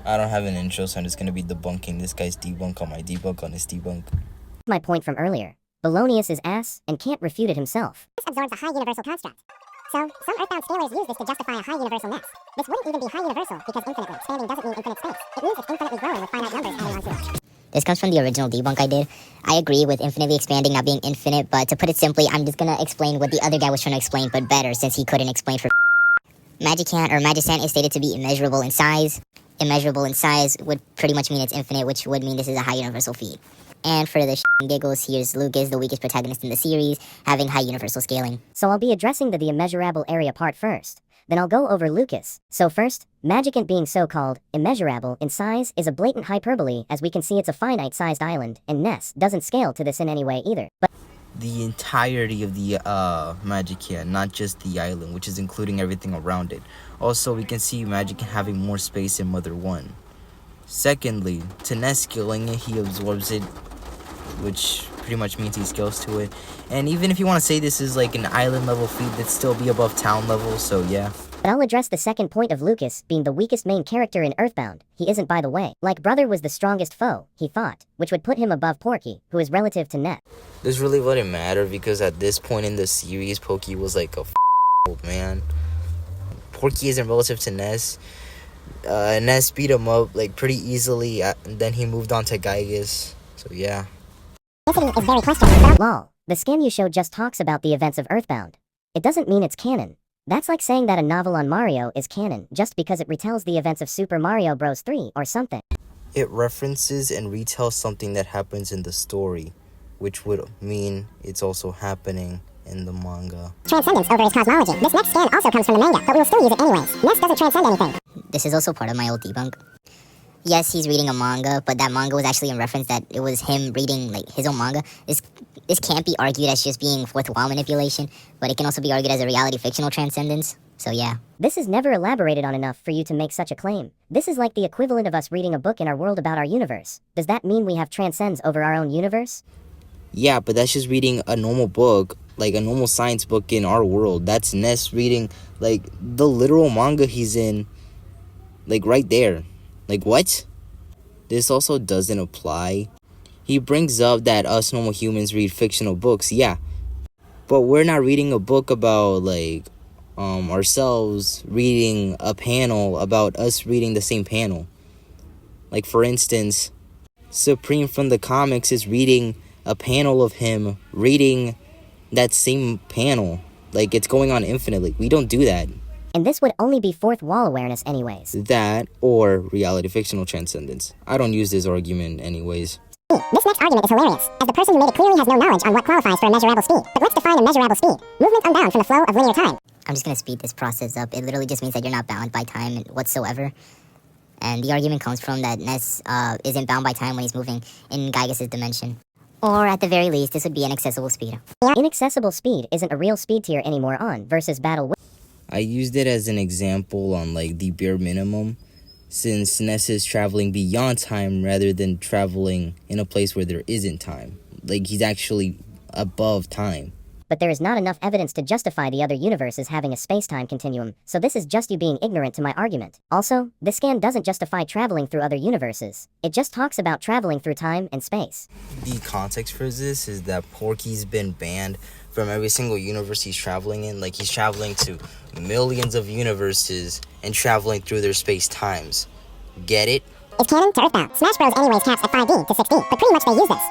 I don't have an intro, so I'm just gonna be debunking this guy's debunk on my debunk on his debunk. My point from earlier. Belonius is ass and can't refute it himself. This absorbs a high universal construct. So, some earthbound scalars use this to justify a high universalness. This wouldn't even be high universal because infinitely expanding doesn't mean infinite space. It means it's infinitely growing with finite numbers adding onto it. This comes from the original debunk I did. I agree with infinitely expanding not being infinite, but to put it simply, I'm just gonna explain what the other guy was trying to explain, but better since he couldn't explain for Magicant or Magicant is stated to be immeasurable in size. Immeasurable in size would pretty much mean it's infinite, which would mean this is a high universal feat. And for the giggles, here's Lucas, the weakest protagonist in the series, having high universal scaling. So I'll be addressing the immeasurable area part first. Then I'll go over Lucas. So first, Magicant being so-called immeasurable in size is a blatant hyperbole, as we can see it's a finite-sized island, and Ness doesn't scale to this in any way either. But The entirety of the Magicant, not just the island, which is including everything around it. Also, we can see Magicant having more space in Mother 1. Secondly, to Ness scaling it, he absorbs it, which pretty much means he scales to it. And even if you want to say this is like an island level feat, that'd still be above town level, so yeah. But I'll address the second point of Lucas being the weakest main character in Earthbound. He isn't, by the way. Like Brother was the strongest foe he fought, which would put him above Porky, who is relative to Ness. This really wouldn't matter because at this point in the series, Pokey was like a old man. Porky isn't relative to Ness. Ness beat him up like pretty easily, and then he moved on to Gygus. So yeah. Density is very questionable. Lol. The scan you showed just talks about the events of Earthbound. It doesn't mean it's canon. That's like saying that a novel on Mario is canon just because it retells the events of Super Mario Bros. 3 or something. It references and retells something that happens in the story, which would mean it's also happening in the manga. Transcendence over his cosmology. This next scan also comes from the manga, but we will still use it anyways. Ness doesn't transcend anything. This is also part of my old debunk. Yes, he's reading a manga, but that manga was actually in reference that it was him reading like his own manga. This can't be argued as just being fourth wall manipulation, but it can also be argued as a reality fictional transcendence. So yeah. This is never elaborated on enough for you to make such a claim. This is like the equivalent of us reading a book in our world about our universe. Does that mean we have transcends over our own universe? Yeah, but that's just reading a normal book, like a normal science book in our world. That's Ness reading like the literal manga he's in, like right there. Like what? This also doesn't apply. He brings up that us normal humans read fictional books, yeah. But we're not reading a book about like ourselves reading a panel about us reading the same panel. Like for instance, Supreme from the comics is reading a panel of him reading that same panel. Like it's going on infinitely. We don't do that. And this would only be fourth wall awareness anyways. That or reality fictional transcendence. I don't use this argument anyways. This next argument is hilarious, as the person who made it clearly has no knowledge on what qualifies for immeasurable speed. But let's define immeasurable speed. Movement unbound from the flow of linear time. I'm just gonna speed this process up. It literally just means that you're not bound by time whatsoever. And the argument comes from that Ness isn't bound by time when he's moving in Gygus' dimension. Or at the very least, this would be inaccessible speed. Inaccessible speed isn't a real speed tier anymore on versus battle with. I used it as an example on like the bare minimum, since Ness is traveling beyond time rather than traveling in a place where there isn't time. Like he's actually above time. But there is not enough evidence to justify the other universes having a space-time continuum, so this is just you being ignorant to my argument. Also, this scan doesn't justify traveling through other universes. It just talks about traveling through time and space. The context for this is that Porky's been banned from every single universe he's traveling in. Like he's traveling to millions of universes and traveling through their space-times. Get it? It's canon to Earthbound. Smash Bros. Anyways caps at 5D to 6D, but pretty much they use this.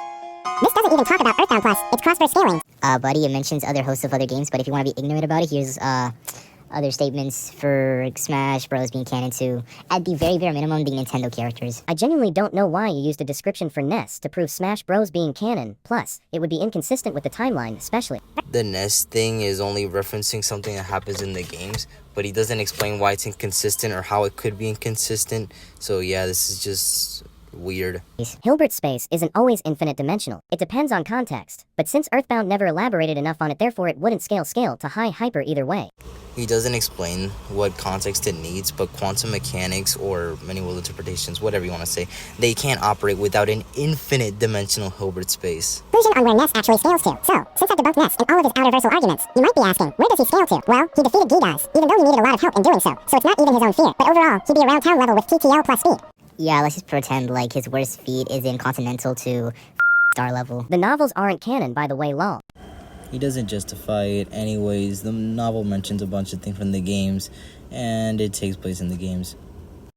This doesn't even talk about Earthbound Plus, it's crossverse scaling. Buddy, it mentions other hosts of other games, but if you want to be ignorant about it, here's other statements for Smash Bros. Being canon to, at the very bare minimum, the Nintendo characters. I genuinely don't know why you used a description for Ness to prove Smash Bros. Being canon, plus, it would be inconsistent with the timeline, especially. The Ness thing is only referencing something that happens in the games, but he doesn't explain why it's inconsistent or how it could be inconsistent. So yeah, this is just weird. Hilbert's space isn't always infinite dimensional. It depends on context. But since Earthbound never elaborated enough on it, therefore it wouldn't scale to high hyper either way. He doesn't explain what context it needs, but quantum mechanics or many world interpretations, whatever you want to say, they can't operate without an infinite dimensional Hilbert space. Conclusion on where Ness actually scales to. So, since I debunked Ness and all of his outerversal arguments, you might be asking, where does he scale to? Well, he defeated Gigas, even though he needed a lot of help in doing so. So it's not even his own fear, but overall, he'd be around town level with TTL plus speed. Yeah, let's just pretend like his worst feat is in continental to star level. The novels aren't canon, by the way, lol. He doesn't justify it anyways. The novel mentions a bunch of things from the games, and it takes place in the games.